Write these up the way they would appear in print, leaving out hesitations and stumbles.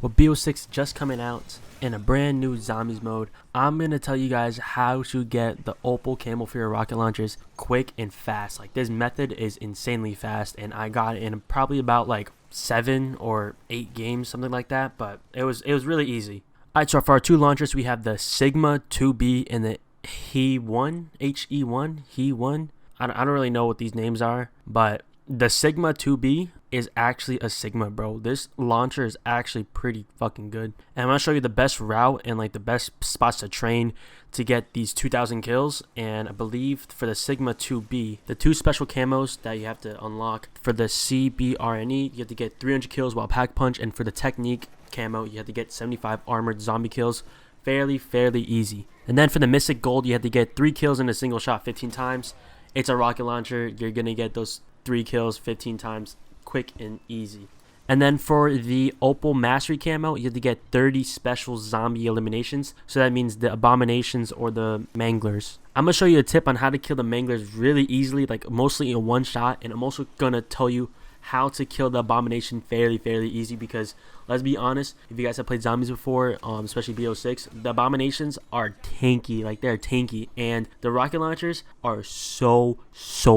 With BO6 just coming out in a brand new zombies mode, I'm going to tell you guys how to get the Opal Camo for your rocket launchers quick and fast. Like, this method is insanely fast, and I got it in probably about like 7 or 8 games, something like that, but it was really easy. Alright, so for our two launchers, we have the Sigma 2B and the He1, He1. I don't really know what these names are, but the Sigma 2B is actually a Sigma, bro. This launcher is actually pretty fucking good. And I'm going to show you the best route and like the best spots to train to get these 2,000 kills. And I believe for the Sigma 2B, the two special camos that you have to unlock, for the CBRNE, you have to get 300 kills while pack punch. And for the Technique camo, you have to get 75 armored zombie kills. Fairly easy. And then for the Mystic Gold, you have to get 3 kills in a single shot 15 times. It's a rocket launcher. You're going to get those 3 kills 15 times quick and easy. And then for the Opal Mastery camo, you have to get 30 special zombie eliminations. So that means the Abominations or the Manglers. I'm going to show you a tip on how to kill the Manglers really easily, like mostly in one shot. And I'm also going to tell you how to kill the Abomination fairly easy, because let's be honest, if you guys have played zombies before, especially BO6, the Abominations are tanky. Like, they're tanky, and the rocket launchers are so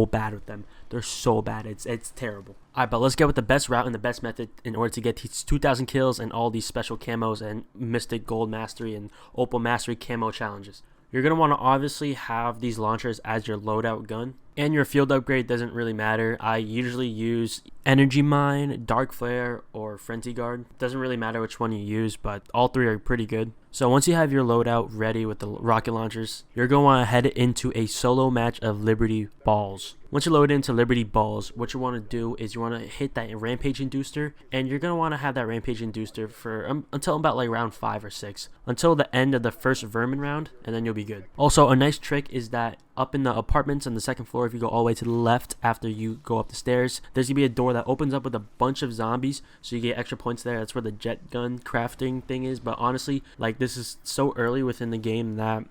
bad with them. They're so bad, it's terrible. Alright, but let's get with the best route and the best method in order to get these 2,000 kills and all these special camos and Mystic Gold Mastery and Opal Mastery camo challenges. You're going to want to obviously have these launchers as your loadout gun. And your field upgrade doesn't really matter. I usually use Energy Mine, Dark Flare, or Frenzy Guard. Doesn't really matter which one you use, but all three are pretty good. So once you have your loadout ready with the rocket launchers, you're going to want to head into a solo match of Liberty Balls. Once you load into Liberty Balls, what you want to do is you want to hit that Rampage Inducer, and you're going to want to have that Rampage Inducer for until about like round 5 or 6, until the end of the first Vermin round, and then you'll be good. Also, a nice trick is that up in the apartments on the second floor, if you go all the way to the left after you go up the stairs, there's going to be a door that opens up with a bunch of zombies, so you get extra points there. That's where the jet gun crafting thing is. But honestly, like, this is so early within the game that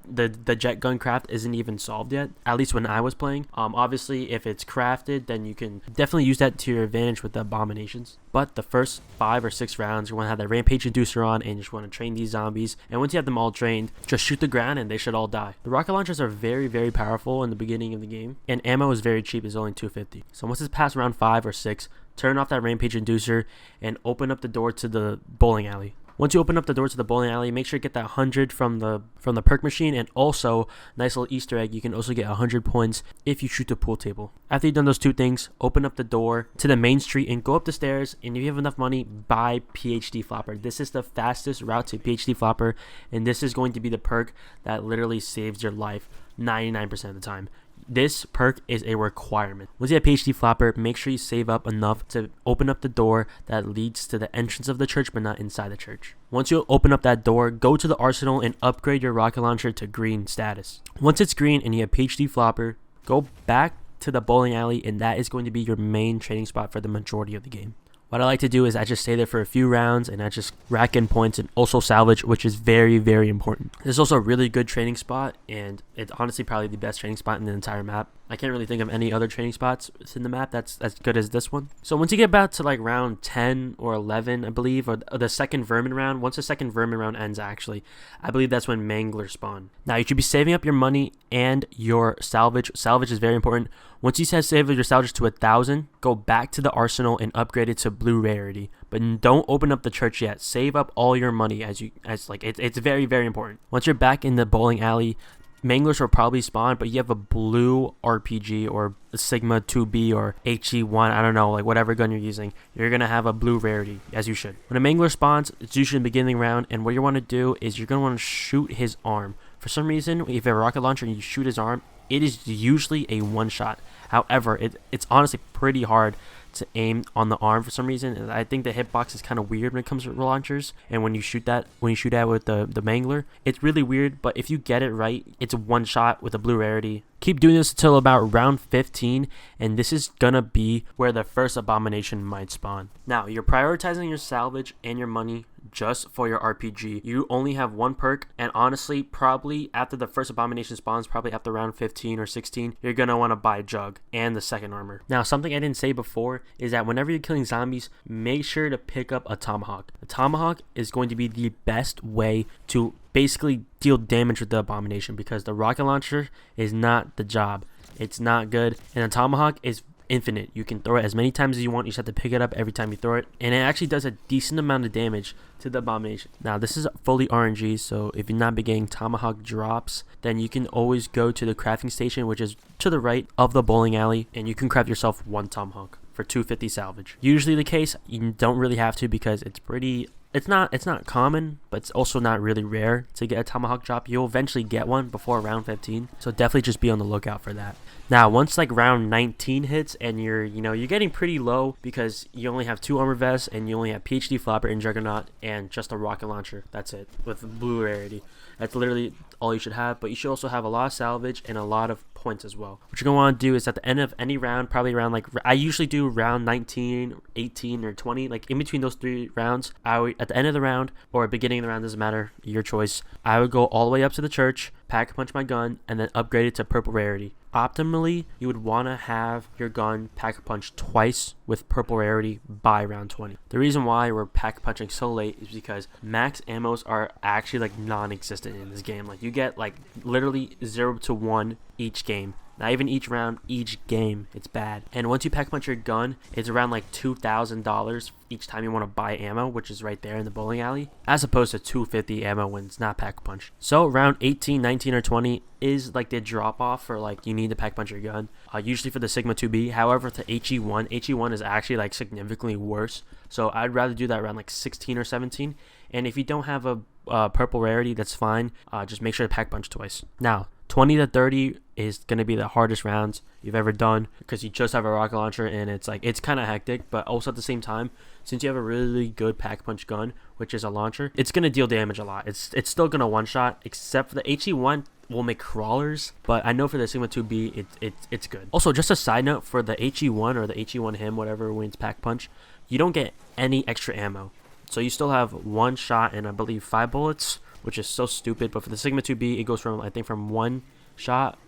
the jet gun craft isn't even solved yet, at least when I was playing. Obviously, if it's crafted, then you can definitely use that to your advantage with the Abominations. But the first 5 or 6 rounds, you want to have that Rampage Inducer on, and you just want to train these zombies. And once you have them all trained, just shoot the ground and they should all die. The rocket launchers are very powerful in the beginning of the game, and ammo is very cheap. It's only 250. So once it's past round 5 or 6, turn off that Rampage Inducer and open up the door to the bowling alley. Once you open up the door to the bowling alley, make sure you get that 100 from the perk machine, and also, nice little Easter egg, you can also get 100 points if you shoot the pool table. After you've done those two things, open up the door to the main street and go up the stairs, and if you have enough money, buy PhD Flopper. This is the fastest route to PhD Flopper, and this is going to be the perk that literally saves your life 99% of the time. This perk is a requirement. Once you have PhD Flopper, make sure you save up enough to open up the door that leads to the entrance of the church, but not inside the church. Once you open up that door, go to the arsenal and upgrade your rocket launcher to green status. Once it's green and you have PhD Flopper, go back to the bowling alley, and that is going to be your main training spot for the majority of the game. What I like to do is I just stay there for a few rounds, and I just rack in points and also salvage, which is very important. This is also a really good training spot, and it's honestly probably the best training spot in the entire map. I can't really think of any other training spots within the map that's as good as this one. So once you get about to like round 10 or 11, I believe, or the second Vermin round, once the second Vermin round ends, actually, I believe that's when Manglers spawn. Now, you should be saving up your money and your salvage. Salvage is very important. Once you save your salvage to 1,000, go back to the arsenal and upgrade it to blue rarity. But don't open up the church yet. Save up all your money it's very important. Once you're back in the bowling alley, Manglers will probably spawn, but you have a blue RPG or a Sigma 2B or HE1, I don't know, like whatever gun you're using, you're going to have a blue rarity, as you should. When a Mangler spawns, it's usually in the beginning round, and what you want to do is you're going to want to shoot his arm. For some reason, if you have a rocket launcher and you shoot his arm, it is usually a one-shot. However, it's honestly pretty hard to aim on the arm for some reason, and I think the hitbox is kind of weird when it comes to launchers. And when you shoot at with the Mangler, it's really weird. But if you get it right, it's a one shot with a blue rarity. Keep doing this until about round 15, and this is gonna be where the first Abomination might spawn. Now, you're prioritizing your salvage and your money. just for your RPG. You only have one perk, and honestly, probably after the first Abomination spawns, probably after round 15 or 16, you're gonna want to buy Jug and the second armor. Now, something I didn't say before is that whenever you're killing zombies, make sure to pick up a Tomahawk. A Tomahawk is going to be the best way to basically deal damage with the Abomination, because the rocket launcher is not the job. It's not good, and a Tomahawk is infinite. You can throw it as many times as you want. You just have to pick it up every time you throw it, and it actually does a decent amount of damage to the Abomination. Now, this is fully RNG, so if you're not getting Tomahawk drops, then you can always go to the crafting station, which is to the right of the bowling alley, and you can craft yourself one Tomahawk for 250 salvage. Usually the case, you don't really have to, because it's not common, but it's also not really rare to get a Tomahawk drop. You'll eventually get one before round 15, so definitely just be on the lookout for that. Now, once like round 19 hits and you're getting pretty low, because you only have 2 armor vests and you only have PhD Flopper and Juggernaut and just a rocket launcher. That's it, with blue rarity. That's literally all you should have, but you should also have a lot of salvage and a lot of points as well. What you're going to want to do is at the end of any round, probably around like, I usually do round 19, 18, or 20, like in between those 3 rounds, at the end of the round or beginning of the round, doesn't matter, your choice, I would go all the way up to the church, pack punch my gun, and then upgrade it to purple rarity. Optimally, you would want to have your gun pack punch twice with purple rarity by round 20. The reason why we're pack punching so late is because max ammos are actually like non-existent in this game. Like, you get like literally 0 to 1 each game. Not even each round, each game. It's bad. And once you pack punch your gun, it's around like $2,000 each time you want to buy ammo, which is right there in the bowling alley, as opposed to $250 ammo when it's not pack punch. So round 18, 19, or 20 is like the drop off for like you need to pack punch your gun. Usually for the Sigma 2B. However, to HE1 is actually like significantly worse. So I'd rather do that around like 16 or 17. And if you don't have a purple rarity, that's fine. Just make sure to pack punch twice. Now, 20 to 30 is going to be the hardest rounds you've ever done, because you just have a rocket launcher and it's kind of hectic, but also at the same time, since you have a really good pack punch gun, which is a launcher, it's going to deal damage a lot. It's still going to one shot, except for the HE1 will make crawlers, but I know for the Sigma 2B it's good. Also, just a side note, for the HE1 or the HE1 him, whatever wins pack punch, you don't get any extra ammo. So you still have 1 shot and I believe 5 bullets, which is so stupid. But for the Sigma 2B, it goes from, I think, from 1 shot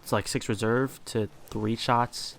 to like 6 reserve to 3 shots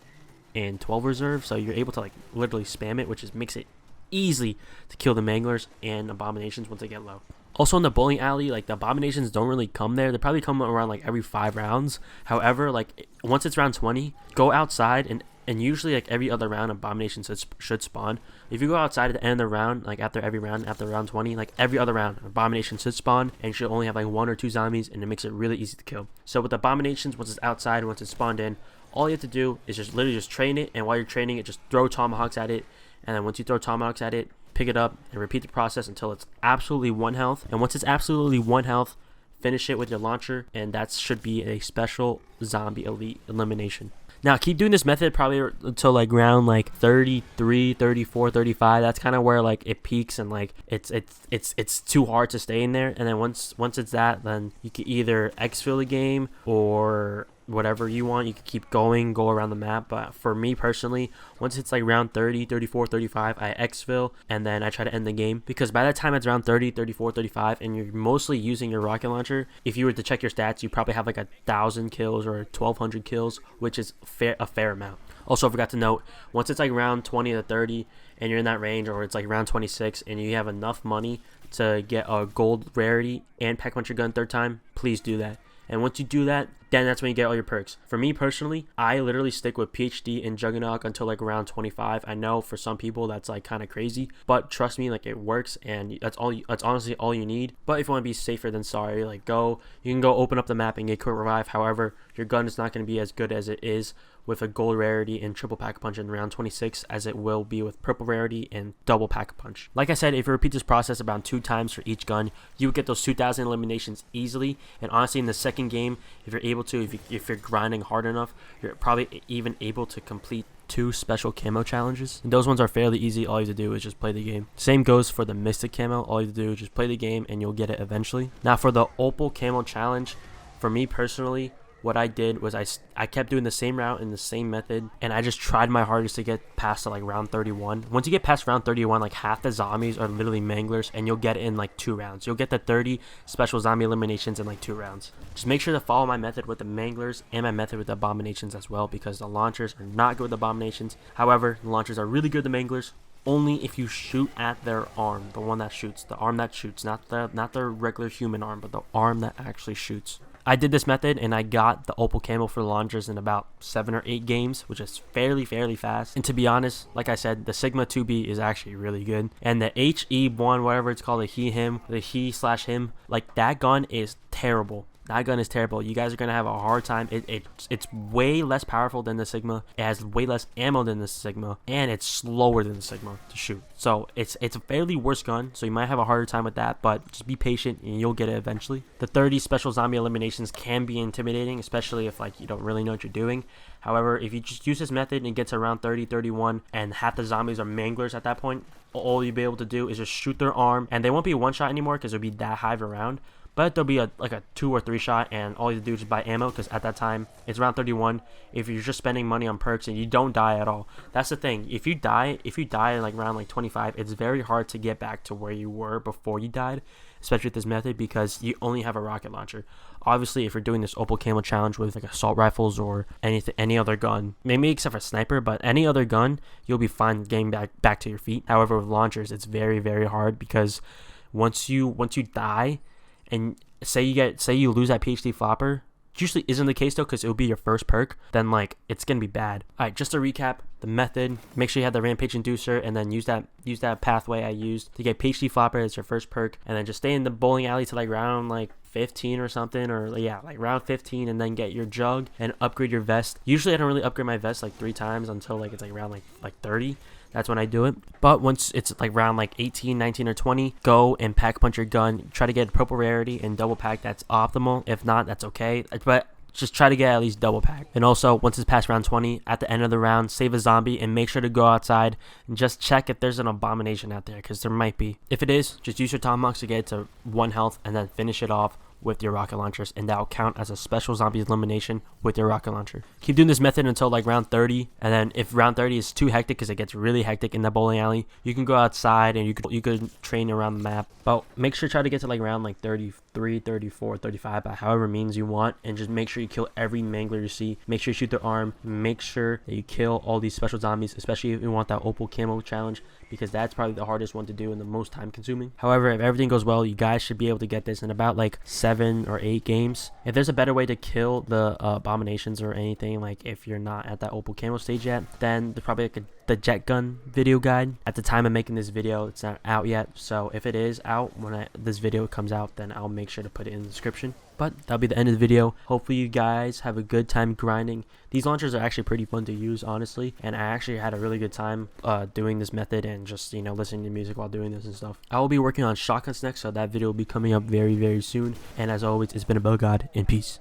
and 12 reserve. So you're able to like literally spam it, which makes it easy to kill the manglers and Abominations once they get low. Also, in the bowling alley, like, the Abominations don't really come there. They probably come around like every 5 rounds. However, like, once it's round 20, go outside, and usually like every other round, Abomination should spawn. If you go outside at the end of the round, like after every round, after round 20, like every other round, Abomination should spawn, and you should only have like 1 or 2 zombies, and it makes it really easy to kill. So with Abominations, once it's outside, once it's spawned in, all you have to do is just literally just train it, and while you're training it, just throw Tomahawks at it, and then once you throw Tomahawks at it, pick it up and repeat the process until it's absolutely 1 health. And once it's absolutely 1 health, finish it with your launcher, and that should be a special zombie elite elimination. Now, keep doing this method probably until like round like 33, 34, 35. That's kind of where like it peaks, and like it's too hard to stay in there. And then once it's that, then you can either exfil the game or whatever you want. You can keep going, go around the map. But for me personally, once it's like round 30, 34, 35, I exfil, and then I try to end the game, because by the time it's round 30, 34, 35, and you're mostly using your rocket launcher, if you were to check your stats, you probably have like 1,000 kills or 1,200 kills, which is a fair amount. Also, I forgot to note, once it's like round 20 to 30 and you're in that range, or it's like round 26 and you have enough money to get a gold rarity and pack punch your gun 3rd time, please do that. And once you do that, then that's when you get all your perks. For me personally, I literally stick with PhD and Juggernaut until like around 25. I know for some people that's like kind of crazy, but trust me, like, it works, and that's honestly all you need. But if you want to be safer than sorry, like, you can go open up the map and get quick revive. However, your gun is not going to be as good as it is with a gold rarity and triple pack punch in round 26 as it will be with purple rarity and double pack punch. Like I said, if you repeat this process about 2 times for each gun, you would get those 2,000 eliminations easily. And honestly, in the second game, if you're able to, if you're grinding hard enough, you're probably even able to complete 2 special camo challenges, and those ones are fairly easy. All you have to do is just play the game. Same goes for the mystic camo. All you have to do is just play the game and you'll get it eventually. Now, for the Opal Camo challenge, for me personally, what I did was I kept doing the same route and the same method, and I just tried my hardest to get past to like round 31. Once you get past round 31, like half the zombies are literally manglers, and you'll get it in like 2 rounds. You'll get the 30 special zombie eliminations in like 2 rounds. Just make sure to follow my method with the manglers and my method with the abominations as well, because the launchers are not good with abominations. However, the launchers are really good with the manglers. Only if you shoot at their arm, the one that shoots, the arm that shoots, not the regular human arm, but the arm that actually shoots. I did this method and I got the Opal Camo for the launchers in about 7 or 8 games, which is fairly fast. And to be honest, like I said, the Sigma 2B is actually really good. And the HE1, whatever it's called, the he/him, like that gun is terrible. That gun is terrible. You guys are going to have a hard time. It's way less powerful than the Sigma. It has way less ammo than the Sigma. And it's slower than the Sigma to shoot. So it's a fairly worse gun. So you might have a harder time with that. But just be patient and you'll get it eventually. The 30 special zombie eliminations can be intimidating, especially if like you don't really know what you're doing. However, if you just use this method and it gets around 30, 31, and half the zombies are manglers at that point, all you'll be able to do is just shoot their arm. And they won't be one shot anymore because it'll be that high of a round. But there'll be like a 2 or 3 shot, and all you have to do is just buy ammo, because at that time it's round 31. If you're just spending money on perks and you don't die at all, that's the thing. If you die like around like 25, it's very hard to get back to where you were before you died, especially with this method, because you only have a rocket launcher. Obviously, if you're doing this Opal Camo challenge with like assault rifles or any other gun, maybe except for sniper, but any other gun, you'll be fine getting back to your feet. However, with launchers, it's very hard, because once you die. And say you lose that PhD flopper, which usually isn't the case though, because it'll be your first perk, then like it's gonna be bad. Alright, just to recap the method, make sure you have the rampage inducer, and then use that pathway I used to get PhD flopper as your first perk, and then just stay in the bowling alley to like round like 15 or something, or yeah, like round 15, and then get your jug and upgrade your vest. Usually I don't really upgrade my vest like 3 times until like it's like around like 30. That's when I do it. But once it's like round like 18, 19, or 20, go and pack punch your gun. Try to get purple rarity and double pack. That's optimal. If not, that's okay. But just try to get at least double pack. And also, once it's past round 20, at the end of the round, save a zombie and make sure to go outside and just check if there's an abomination out there, because there might be. If it is, just use your Tomahawks to get it to 1 health and then finish it off with your rocket launchers, and that'll count as a special zombie elimination with your rocket launcher. Keep doing this method until like round 30, and then if round 30 is too hectic, because it gets really hectic in the bowling alley, you can go outside and you could train around the map. But make sure to try to get to like round like 33, 34, 35, by however means you want, and just make sure you kill every mangler you see. Make sure you shoot their arm. Make sure that you kill all these special zombies, especially if you want that Opal Camo challenge, because that's probably the hardest one to do and the most time consuming. However, if everything goes well, you guys should be able to get this in about like 7 or 8 games. If there's a better way to kill the abominations or anything, like if you're not at that Opal Camo stage yet, then there's probably like the jet gun video guide. At the time of making this video, it's not out yet, so if it is out when this video comes out, then I'll make sure to put it in the description. But that'll be the end of the video. Hopefully you guys have a good time grinding. These launchers are actually pretty fun to use, honestly, and I actually had a really good time doing this method and just, you know, listening to music while doing this and stuff. I will be working on shotguns next, so that video will be coming up very soon. And as always, it's been a God, and peace.